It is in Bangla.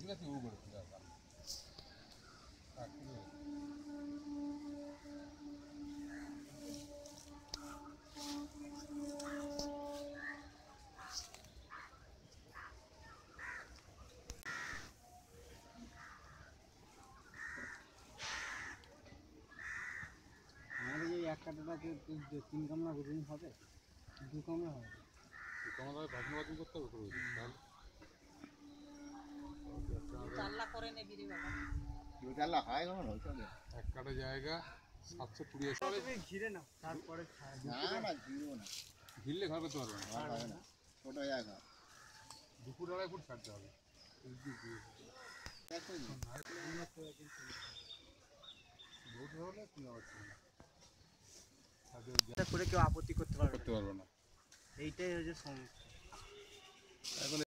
আমাদের এই এক কাটাটাকে 3 কামরা গরুন হবে, 2 কামরা হবে। 2 কামরা ভাগনাবাজি করতে হবে করে তাহলে জানলা করে নেবি রে বাবা। জানলা হয় না হইছে এক কাটা জায়গা 782 তুমি ঘিরে নাও, তারপরে না না ঘিরবো না, ঘিরলে ঘর করতে পারবে না, হবে না, ছোট জায়গা। 2 ফুট 2.5 ফুট ছাড়তে হবে। দেখো হলে কি হচ্ছে করে কেউ আপত্তি করতে পারবে করতে পারবে না। এইটাই হচ্ছে সমস্যা। এখন